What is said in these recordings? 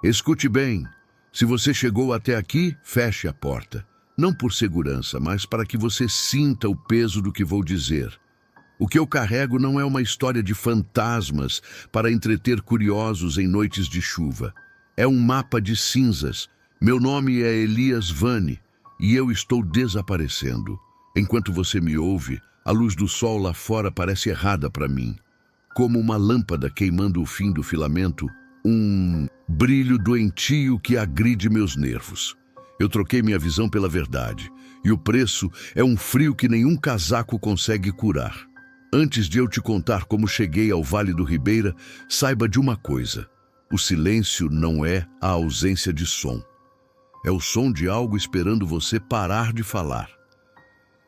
Escute bem. Se você chegou até aqui, feche a porta. Não por segurança, mas para que você sinta o peso do que vou dizer. O que eu carrego não é uma história de fantasmas para entreter curiosos em noites de chuva. É um mapa de cinzas. Meu nome é Elias Vani e eu estou desaparecendo. Enquanto você me ouve, a luz do sol lá fora parece errada para mim. Como uma lâmpada queimando o fim do filamento, um brilho doentio que agride meus nervos. Eu troquei minha visão pela verdade, e o preço é um frio que nenhum casaco consegue curar. Antes de eu te contar como cheguei ao Vale do Ribeira, saiba de uma coisa: o silêncio não é a ausência de som. É o som de algo esperando você parar de falar.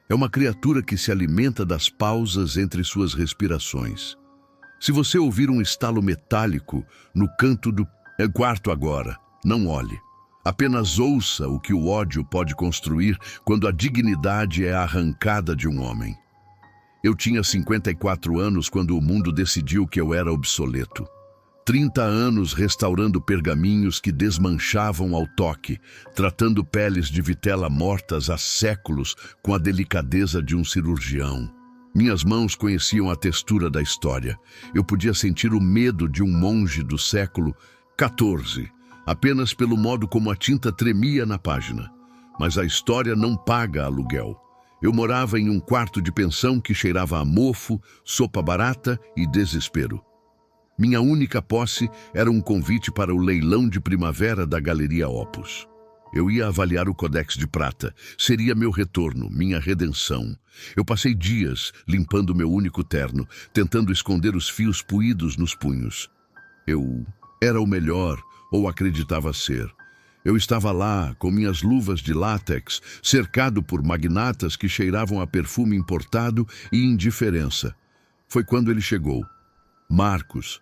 É uma criatura que se alimenta das pausas entre suas respirações. Se você ouvir um estalo metálico no canto do quarto agora, não olhe. Apenas ouça o que o ódio pode construir quando a dignidade é arrancada de um homem. Eu tinha 54 anos quando o mundo decidiu que eu era obsoleto. 30 anos restaurando pergaminhos que desmanchavam ao toque, tratando peles de vitela mortas há séculos com a delicadeza de um cirurgião. Minhas mãos conheciam a textura da história. Eu podia sentir o medo de um monge do século XIV, apenas pelo modo como a tinta tremia na página. Mas a história não paga aluguel. Eu morava em um quarto de pensão que cheirava a mofo, sopa barata e desespero. Minha única posse era um convite para o leilão de primavera da Galeria Opus. Eu ia avaliar o Codex de Prata. Seria meu retorno, minha redenção. Eu passei dias limpando meu único terno, tentando esconder os fios puídos nos punhos. Eu era o melhor, ou acreditava ser. Eu estava lá, com minhas luvas de látex, cercado por magnatas que cheiravam a perfume importado e indiferença. Foi quando ele chegou. Marcos,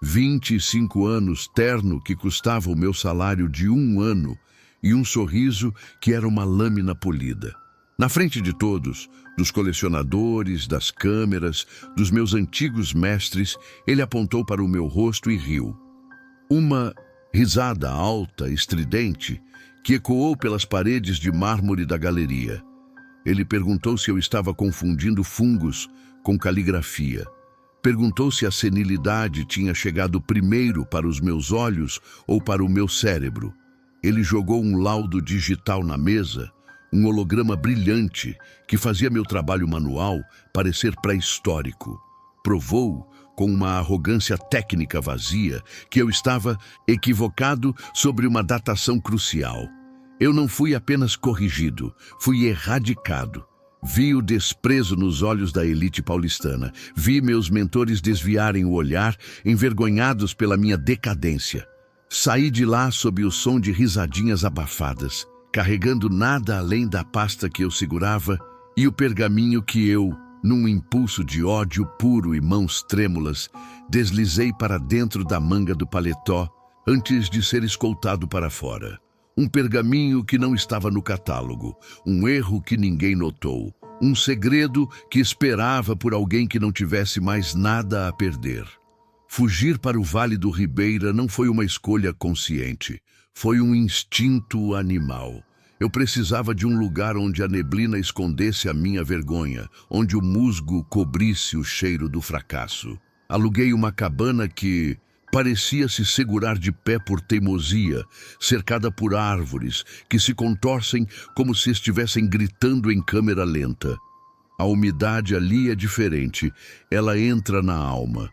25 anos, terno que custava o meu salário de 1 ano e um sorriso que era uma lâmina polida. Na frente de todos, dos colecionadores, das câmeras, dos meus antigos mestres, ele apontou para o meu rosto e riu. Uma risada alta, estridente, que ecoou pelas paredes de mármore da galeria. Ele perguntou se eu estava confundindo fungos com caligrafia. Perguntou se a senilidade tinha chegado primeiro para os meus olhos ou para o meu cérebro. Ele jogou um laudo digital na mesa, um holograma brilhante que fazia meu trabalho manual parecer pré-histórico. Provou, com uma arrogância técnica vazia, que eu estava equivocado sobre uma datação crucial. Eu não fui apenas corrigido, fui erradicado. Vi o desprezo nos olhos da elite paulistana. Vi meus mentores desviarem o olhar, envergonhados pela minha decadência. Saí de lá sob o som de risadinhas abafadas, carregando nada além da pasta que eu segurava e o pergaminho que eu, num impulso de ódio puro e mãos trêmulas, deslizei para dentro da manga do paletó antes de ser escoltado para fora. Um pergaminho que não estava no catálogo, um erro que ninguém notou, um segredo que esperava por alguém que não tivesse mais nada a perder. Fugir para o Vale do Ribeira não foi uma escolha consciente, foi um instinto animal. Eu precisava de um lugar onde a neblina escondesse a minha vergonha, onde o musgo cobrisse o cheiro do fracasso. Aluguei uma cabana que parecia se segurar de pé por teimosia, cercada por árvores que se contorcem como se estivessem gritando em câmera lenta. A umidade ali é diferente, ela entra na alma.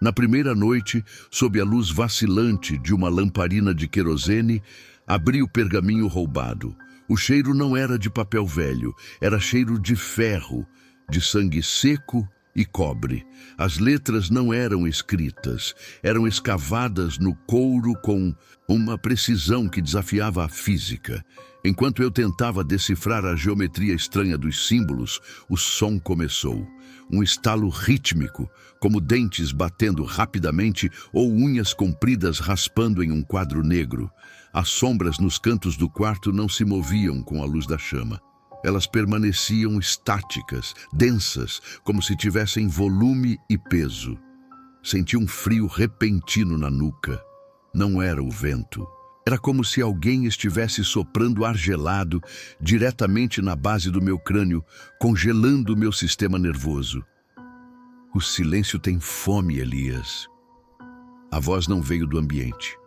Na primeira noite, sob a luz vacilante de uma lamparina de querosene, abri o pergaminho roubado. O cheiro não era de papel velho, era cheiro de ferro, de sangue seco e cobre. As letras não eram escritas, eram escavadas no couro com uma precisão que desafiava a física. Enquanto eu tentava decifrar a geometria estranha dos símbolos, o som começou. Um estalo rítmico, como dentes batendo rapidamente ou unhas compridas raspando em um quadro negro. As sombras nos cantos do quarto não se moviam com a luz da chama. Elas permaneciam estáticas, densas, como se tivessem volume e peso. Senti um frio repentino na nuca. não era o vento. Era como se alguém estivesse soprando ar gelado diretamente na base do meu crânio, congelando o meu sistema nervoso. O silêncio tem fome, Elias. A voz não veio do ambiente.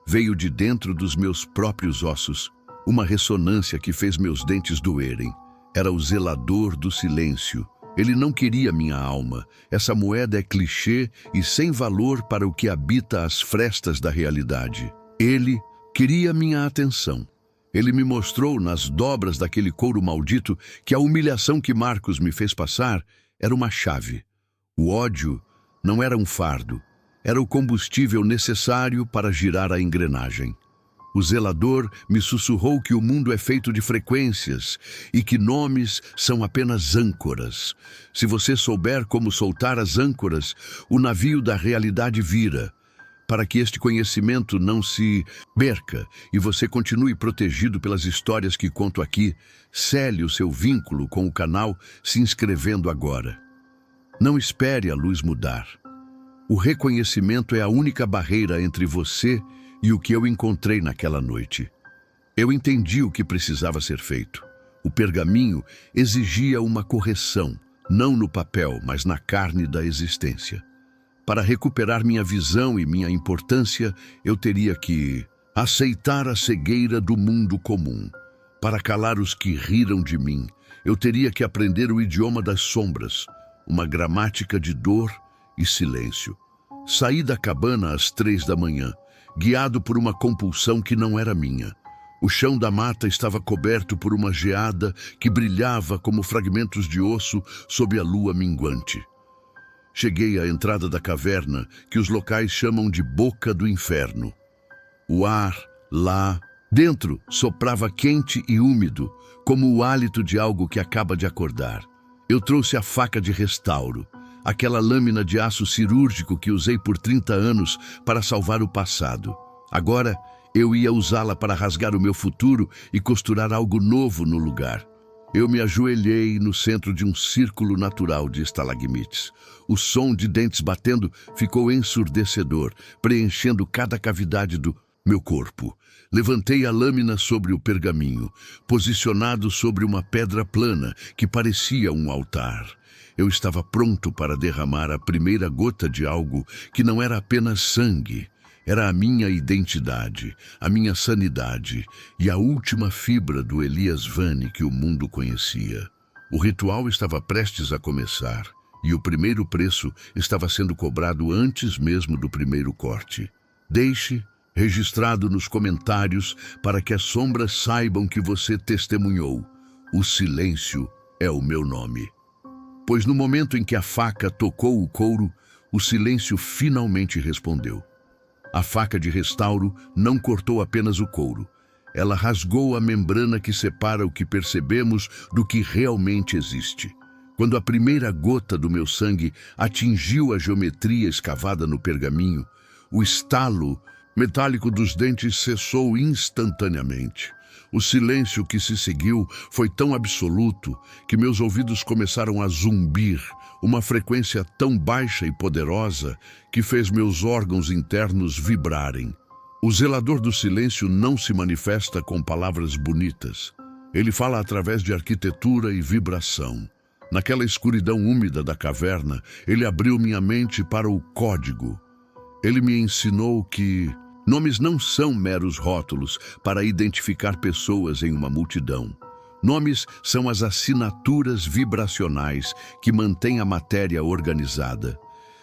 Veio de dentro dos meus próprios ossos, uma ressonância que fez meus dentes doerem. Era o zelador do silêncio. Ele não queria minha alma. Essa moeda é clichê e sem valor para o que habita as frestas da realidade. Ele queria minha atenção. Ele me mostrou nas dobras daquele couro maldito que a humilhação que Marcos me fez passar era uma chave. O ódio não era um fardo, era o combustível necessário para girar a engrenagem. O zelador me sussurrou que o mundo é feito de frequências e que nomes são apenas âncoras. Se você souber como soltar as âncoras, o navio da realidade vira. Para que este conhecimento não se perca e você continue protegido pelas histórias que conto aqui, cele o seu vínculo com o canal se inscrevendo agora. Não espere a luz mudar. O reconhecimento é a única barreira entre você e o que eu encontrei naquela noite. Eu entendi o que precisava ser feito. O pergaminho exigia uma correção, não no papel, mas na carne da existência. Para recuperar minha visão e minha importância, eu teria que aceitar a cegueira do mundo comum. Para calar os que riram de mim, eu teria que aprender o idioma das sombras, uma gramática de dor e silêncio. Saí da cabana às 3 da manhã, guiado por uma compulsão que não era minha. O chão da mata estava coberto por uma geada que brilhava como fragmentos de osso sob a lua minguante. Cheguei à entrada da caverna, que os locais chamam de Boca do Inferno. O ar, lá dentro, soprava quente e úmido, como o hálito de algo que acaba de acordar. Eu trouxe a faca de restauro, aquela lâmina de aço cirúrgico que usei por 30 anos para salvar o passado. Agora, eu ia usá-la para rasgar o meu futuro e costurar algo novo no lugar. Eu me ajoelhei no centro de um círculo natural de estalagmites. O som de dentes batendo ficou ensurdecedor, preenchendo cada cavidade do meu corpo. Levantei a lâmina sobre o pergaminho, posicionado sobre uma pedra plana que parecia um altar. Eu estava pronto para derramar a primeira gota de algo que não era apenas sangue. Era a minha identidade, a minha sanidade e a última fibra do Elias Vane que o mundo conhecia. O ritual estava prestes a começar e o primeiro preço estava sendo cobrado antes mesmo do primeiro corte. Deixe registrado nos comentários para que as sombras saibam que você testemunhou. O silêncio é o meu nome. Pois no momento em que a faca tocou o couro, o silêncio finalmente respondeu. A faca de restauro não cortou apenas o couro. Ela rasgou a membrana que separa o que percebemos do que realmente existe. Quando a primeira gota do meu sangue atingiu a geometria escavada no pergaminho, o estalo metálico dos dentes cessou instantaneamente. O silêncio que se seguiu foi tão absoluto que meus ouvidos começaram a zumbir, uma frequência tão baixa e poderosa que fez meus órgãos internos vibrarem. O zelador do silêncio não se manifesta com palavras bonitas. Ele fala através de arquitetura e vibração. Naquela escuridão úmida da caverna, ele abriu minha mente para o código. Ele me ensinou que nomes não são meros rótulos para identificar pessoas em uma multidão. Nomes são as assinaturas vibracionais que mantêm a matéria organizada.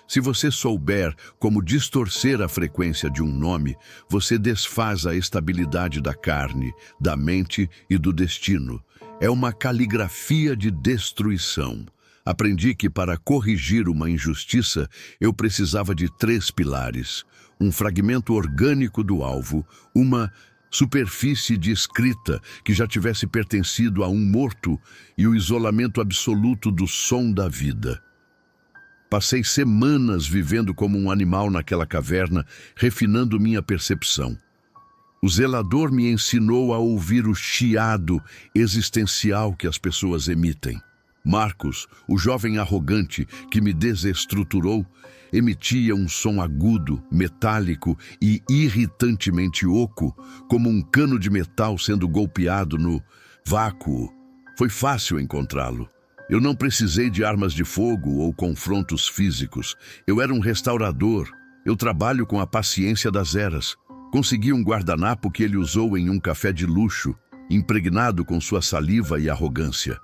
Se você souber como distorcer a frequência de um nome, você desfaz a estabilidade da carne, da mente e do destino. É uma caligrafia de destruição. Aprendi que para corrigir uma injustiça, eu precisava de 3 pilares. Um fragmento orgânico do alvo, uma superfície de escrita que já tivesse pertencido a um morto e o isolamento absoluto do som da vida. Passei semanas vivendo como um animal naquela caverna, refinando minha percepção. O zelador me ensinou a ouvir o chiado existencial que as pessoas emitem. Marcos, o jovem arrogante que me desestruturou, emitia um som agudo, metálico e irritantemente oco, como um cano de metal sendo golpeado no vácuo. Foi fácil encontrá-lo. Eu não precisei de armas de fogo ou confrontos físicos. Eu era um restaurador. Eu trabalho com a paciência das eras. Consegui um guardanapo que ele usou em um café de luxo, impregnado com sua saliva e arrogância.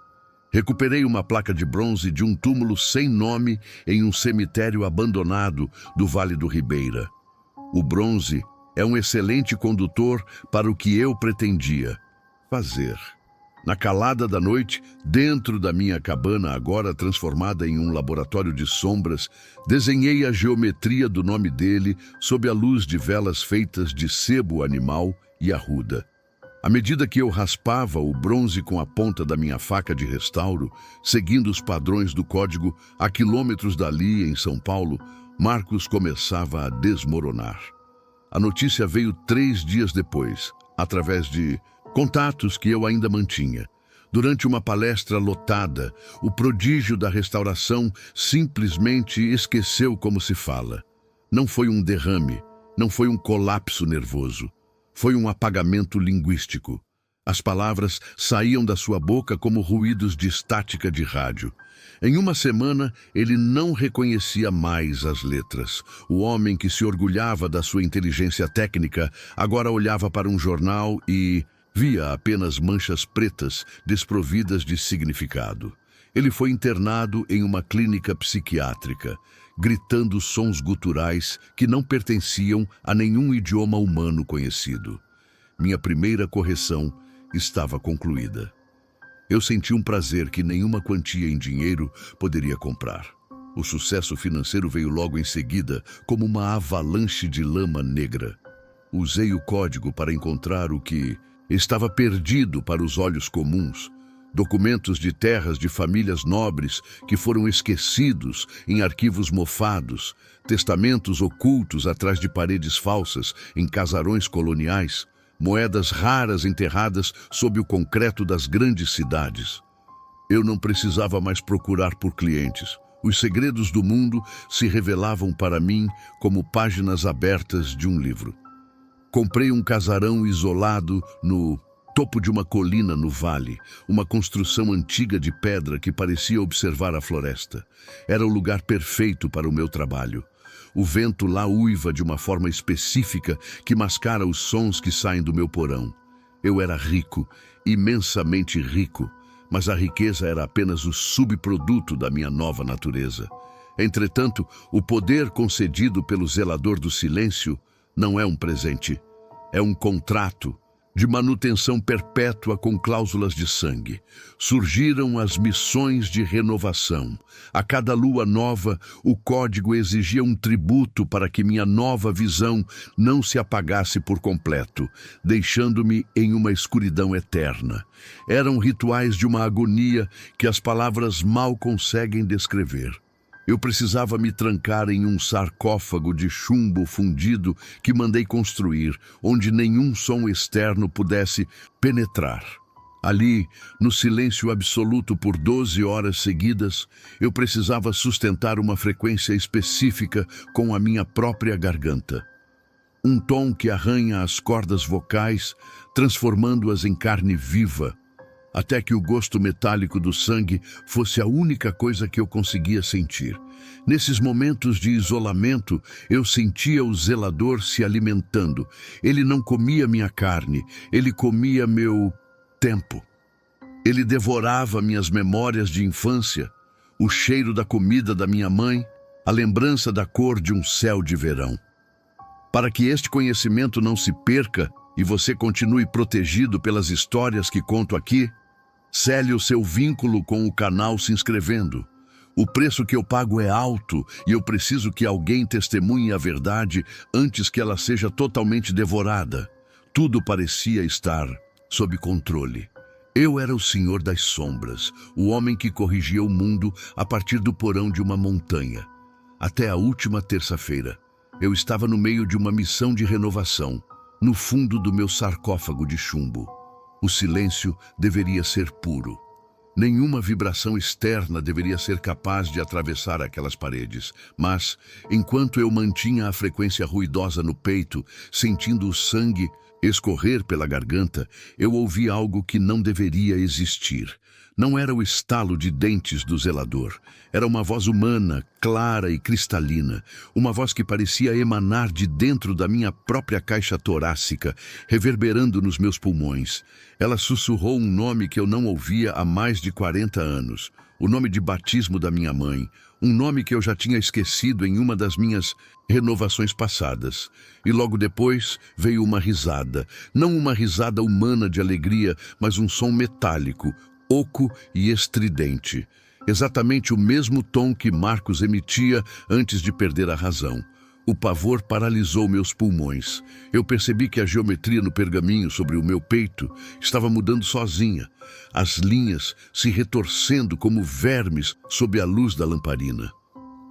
Recuperei uma placa de bronze de um túmulo sem nome em um cemitério abandonado do Vale do Ribeira. O bronze é um excelente condutor para o que eu pretendia fazer. Na calada da noite, dentro da minha cabana, agora transformada em um laboratório de sombras, desenhei a geometria do nome dele sob a luz de velas feitas de sebo animal e arruda. À medida que eu raspava o bronze com a ponta da minha faca de restauro, seguindo os padrões do código, a quilômetros dali, em São Paulo, Marcos começava a desmoronar. A notícia veio 3 dias depois, através de contatos que eu ainda mantinha. Durante uma palestra lotada, o prodígio da restauração simplesmente esqueceu como se fala. Não foi um derrame, não foi um colapso nervoso. Foi um apagamento linguístico. As palavras saíam da sua boca como ruídos de estática de rádio. Em uma semana, ele não reconhecia mais as letras. O homem que se orgulhava da sua inteligência técnica agora olhava para um jornal e via apenas manchas pretas desprovidas de significado. Ele foi internado em uma clínica psiquiátrica, gritando sons guturais que não pertenciam a nenhum idioma humano conhecido. Minha primeira correção estava concluída. Eu senti um prazer que nenhuma quantia em dinheiro poderia comprar. O sucesso financeiro veio logo em seguida, como uma avalanche de lama negra. Usei o código para encontrar o que estava perdido para os olhos comuns. Documentos de terras de famílias nobres que foram esquecidos em arquivos mofados, testamentos ocultos atrás de paredes falsas em casarões coloniais, moedas raras enterradas sob o concreto das grandes cidades. Eu não precisava mais procurar por clientes. Os segredos do mundo se revelavam para mim como páginas abertas de um livro. Comprei um casarão isolado no topo de uma colina no vale, uma construção antiga de pedra que parecia observar a floresta. Era o lugar perfeito para o meu trabalho. O vento lá uiva de uma forma específica que mascara os sons que saem do meu porão. Eu era rico, imensamente rico, mas a riqueza era apenas o subproduto da minha nova natureza. Entretanto, o poder concedido pelo zelador do silêncio não é um presente, é um contrato de manutenção perpétua com cláusulas de sangue. Surgiram as missões de renovação. A cada lua nova, o código exigia um tributo para que minha nova visão não se apagasse por completo, deixando-me em uma escuridão eterna. Eram rituais de uma agonia que as palavras mal conseguem descrever. Eu precisava me trancar em um sarcófago de chumbo fundido que mandei construir, onde nenhum som externo pudesse penetrar. Ali, no silêncio absoluto por 12 horas seguidas, eu precisava sustentar uma frequência específica com a minha própria garganta. Um tom que arranha as cordas vocais, transformando-as em carne viva, até que o gosto metálico do sangue fosse a única coisa que eu conseguia sentir. Nesses momentos de isolamento, eu sentia o zelador se alimentando. Ele não comia minha carne, ele comia meu tempo. Ele devorava minhas memórias de infância, o cheiro da comida da minha mãe, a lembrança da cor de um céu de verão. Para que este conhecimento não se perca e você continue protegido pelas histórias que conto aqui, cele o seu vínculo com o canal se inscrevendo. O preço que eu pago é alto e eu preciso que alguém testemunhe a verdade antes que ela seja totalmente devorada. Tudo parecia estar sob controle. Eu era o Senhor das Sombras, o homem que corrigia o mundo a partir do porão de uma montanha. Até a última terça-feira, eu estava no meio de uma missão de renovação, no fundo do meu sarcófago de chumbo. O silêncio deveria ser puro. Nenhuma vibração externa deveria ser capaz de atravessar aquelas paredes, mas, enquanto eu mantinha a frequência ruidosa no peito, sentindo o sangue escorrer pela garganta, eu ouvi algo que não deveria existir. Não era o estalo de dentes do zelador. Era uma voz humana, clara e cristalina. Uma voz que parecia emanar de dentro da minha própria caixa torácica, reverberando nos meus pulmões. Ela sussurrou um nome que eu não ouvia há mais de 40 anos. O nome de batismo da minha mãe. Um nome que eu já tinha esquecido em uma das minhas renovações passadas. E logo depois veio uma risada. Não uma risada humana de alegria, mas um som metálico, oco e estridente. Exatamente o mesmo tom que Marcos emitia antes de perder a razão. O pavor paralisou meus pulmões. Eu percebi que a geometria no pergaminho sobre o meu peito estava mudando sozinha, as linhas se retorcendo como vermes sob a luz da lamparina.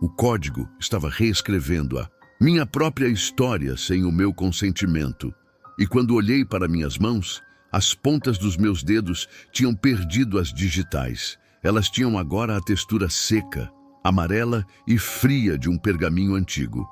O código estava reescrevendo a minha própria história sem o meu consentimento. E quando olhei para minhas mãos, as pontas dos meus dedos tinham perdido as digitais. Elas tinham agora a textura seca, amarela e fria de um pergaminho antigo.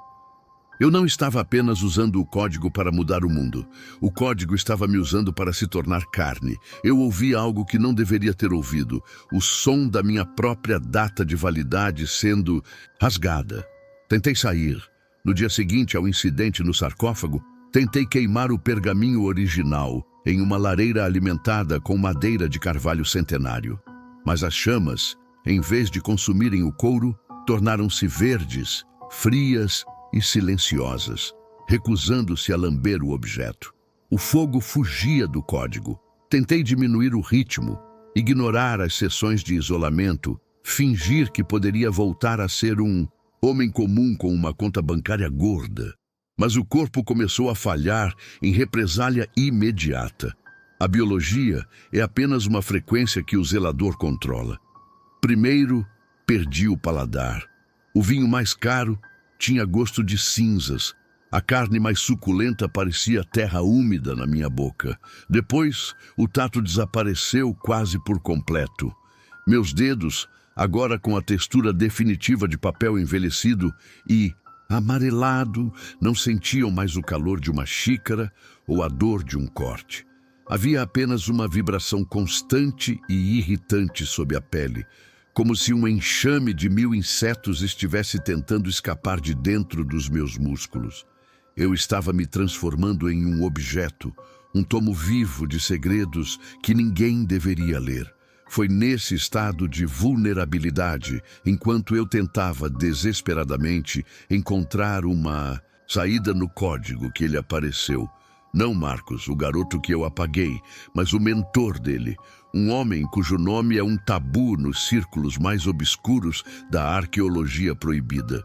Eu não estava apenas usando o código para mudar o mundo. O código estava me usando para se tornar carne. Eu ouvi algo que não deveria ter ouvido. O som da minha própria data de validade sendo rasgada. Tentei sair. No dia seguinte ao incidente no sarcófago, tentei queimar o pergaminho original em uma lareira alimentada com madeira de carvalho centenário. Mas as chamas, em vez de consumirem o couro, tornaram-se verdes, frias e silenciosas, recusando-se a lamber o objeto. O fogo fugia do código. Tentei diminuir o ritmo, ignorar as sessões de isolamento, fingir que poderia voltar a ser um homem comum com uma conta bancária gorda. Mas o corpo começou a falhar em represália imediata. A biologia é apenas uma frequência que o zelador controla. Primeiro, perdi o paladar. O vinho mais caro tinha gosto de cinzas. A carne mais suculenta parecia terra úmida na minha boca. Depois, o tato desapareceu quase por completo. Meus dedos, agora com a textura definitiva de papel envelhecido e amarelado, não sentiam mais o calor de uma xícara ou a dor de um corte. Havia apenas uma vibração constante e irritante sob a pele, como se um enxame de 1000 insetos estivesse tentando escapar de dentro dos meus músculos. Eu estava me transformando em um objeto, um tomo vivo de segredos que ninguém deveria ler. Foi nesse estado de vulnerabilidade, enquanto eu tentava desesperadamente encontrar uma saída no código, que ele apareceu. Não Marcos, o garoto que eu apaguei, mas o mentor dele, um homem cujo nome é um tabu nos círculos mais obscuros da arqueologia proibida.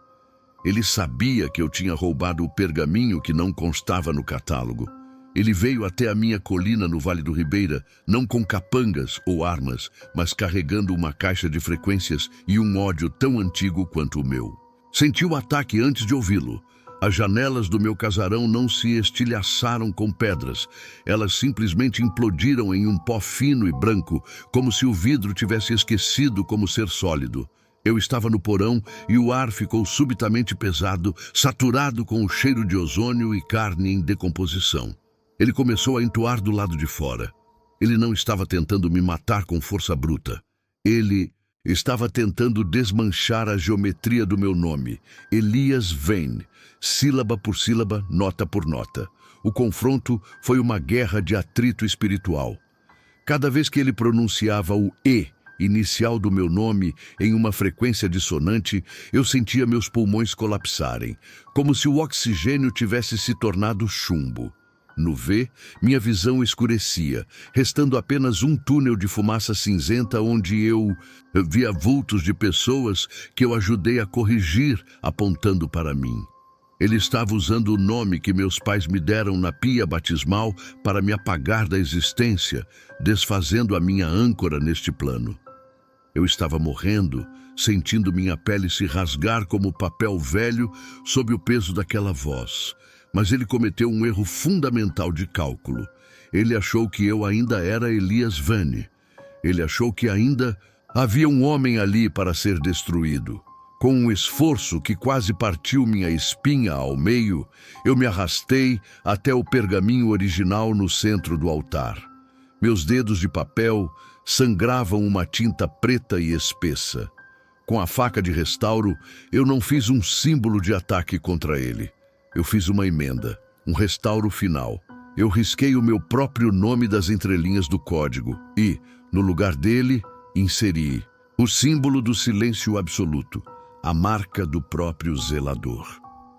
Ele sabia que eu tinha roubado o pergaminho que não constava no catálogo. Ele veio até a minha colina no Vale do Ribeira, não com capangas ou armas, mas carregando uma caixa de frequências e um ódio tão antigo quanto o meu. Senti o ataque antes de ouvi-lo. As janelas do meu casarão não se estilhaçaram com pedras. Elas simplesmente implodiram em um pó fino e branco, como se o vidro tivesse esquecido como ser sólido. Eu estava no porão e o ar ficou subitamente pesado, saturado com o cheiro de ozônio e carne em decomposição. Ele começou a entoar do lado de fora. Ele não estava tentando me matar com força bruta. Ele estava tentando desmanchar a geometria do meu nome, Elias Vane, sílaba por sílaba, nota por nota. O confronto foi uma guerra de atrito espiritual. Cada vez que ele pronunciava o E inicial do meu nome em uma frequência dissonante, eu sentia meus pulmões colapsarem, como se o oxigênio tivesse se tornado chumbo. No V, minha visão escurecia, restando apenas um túnel de fumaça cinzenta onde eu via vultos de pessoas que eu ajudei a corrigir, apontando para mim. Ele estava usando o nome que meus pais me deram na pia batismal para me apagar da existência, desfazendo a minha âncora neste plano. Eu estava morrendo, sentindo minha pele se rasgar como papel velho sob o peso daquela voz. Mas ele cometeu um erro fundamental de cálculo. Ele achou que eu ainda era Elias Vane. Ele achou que ainda havia um homem ali para ser destruído. Com um esforço que quase partiu minha espinha ao meio, eu me arrastei até o pergaminho original no centro do altar. Meus dedos de papel sangravam uma tinta preta e espessa. Com a faca de restauro, eu não fiz um símbolo de ataque contra ele. Eu fiz uma emenda, um restauro final. Eu risquei o meu próprio nome das entrelinhas do código e, no lugar dele, inseri o símbolo do silêncio absoluto, a marca do próprio zelador.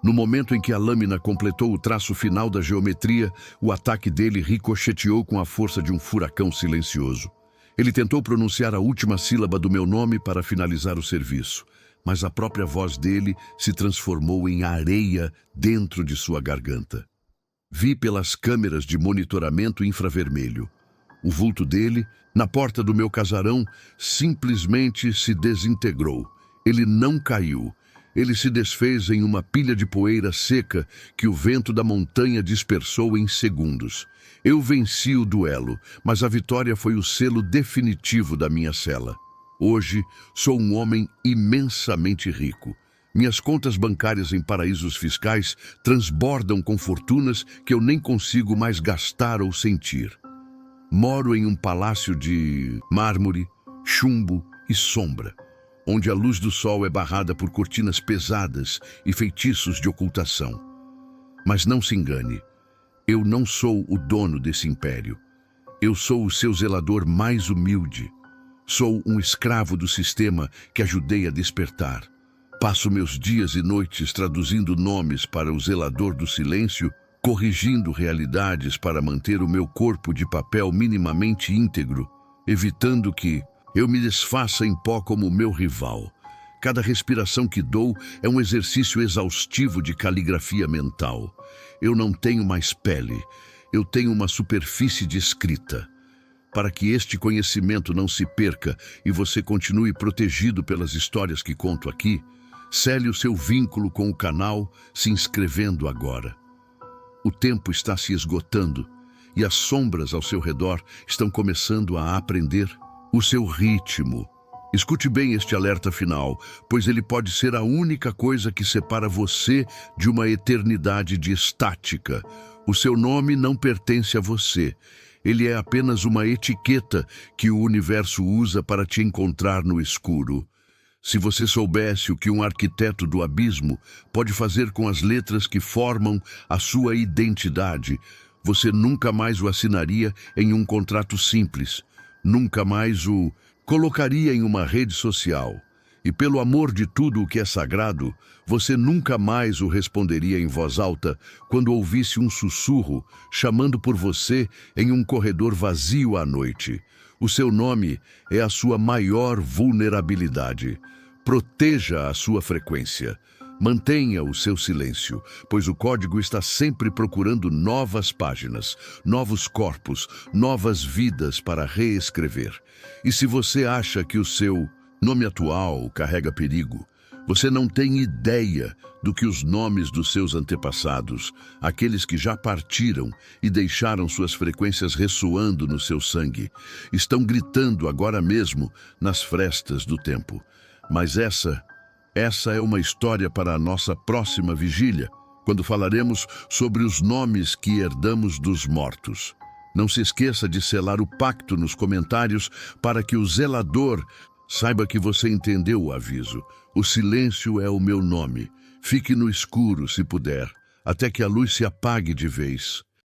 No momento em que a lâmina completou o traço final da geometria, o ataque dele ricocheteou com a força de um furacão silencioso. Ele tentou pronunciar a última sílaba do meu nome para finalizar o serviço, mas a própria voz dele se transformou em areia dentro de sua garganta. Vi pelas câmeras de monitoramento infravermelho. O vulto dele, na porta do meu casarão, simplesmente se desintegrou. Ele não caiu. Ele se desfez em uma pilha de poeira seca que o vento da montanha dispersou em segundos. Eu venci o duelo, mas a vitória foi o selo definitivo da minha cela. Hoje, sou um homem imensamente rico. Minhas contas bancárias em paraísos fiscais transbordam com fortunas que eu nem consigo mais gastar ou sentir. Moro em um palácio de mármore, chumbo e sombra, onde a luz do sol é barrada por cortinas pesadas e feitiços de ocultação. Mas não se engane, eu não sou o dono desse império. Eu sou o seu zelador mais humilde. Sou um escravo do sistema que ajudei a despertar. Passo meus dias e noites traduzindo nomes para o zelador do silêncio, corrigindo realidades para manter o meu corpo de papel minimamente íntegro, evitando que eu me desfaça em pó como meu rival. Cada respiração que dou é um exercício exaustivo de caligrafia mental. Eu não tenho mais pele, eu tenho uma superfície de escrita. Para que este conhecimento não se perca e você continue protegido pelas histórias que conto aqui, cele o seu vínculo com o canal se inscrevendo agora. O tempo está se esgotando e as sombras ao seu redor estão começando a aprender o seu ritmo. Escute bem este alerta final, pois ele pode ser a única coisa que separa você de uma eternidade de estática. O seu nome não pertence a você. Ele é apenas uma etiqueta que o universo usa para te encontrar no escuro. Se você soubesse o que um arquiteto do abismo pode fazer com as letras que formam a sua identidade, você nunca mais o assinaria em um contrato simples. Nunca mais o colocaria em uma rede social. E pelo amor de tudo o que é sagrado, você nunca mais o responderia em voz alta quando ouvisse um sussurro chamando por você em um corredor vazio à noite. O seu nome é a sua maior vulnerabilidade. Proteja a sua frequência. Mantenha o seu silêncio, pois o código está sempre procurando novas páginas, novos corpos, novas vidas para reescrever. E se você acha que o seu nome atual carrega perigo, você não tem ideia do que os nomes dos seus antepassados, aqueles que já partiram e deixaram suas frequências ressoando no seu sangue, estão gritando agora mesmo nas frestas do tempo. Mas essa é uma história para a nossa próxima vigília, quando falaremos sobre os nomes que herdamos dos mortos. Não se esqueça de selar o pacto nos comentários para que o zelador saiba que você entendeu o aviso. O silêncio é o meu nome. Fique no escuro, se puder, até que a luz se apague de vez.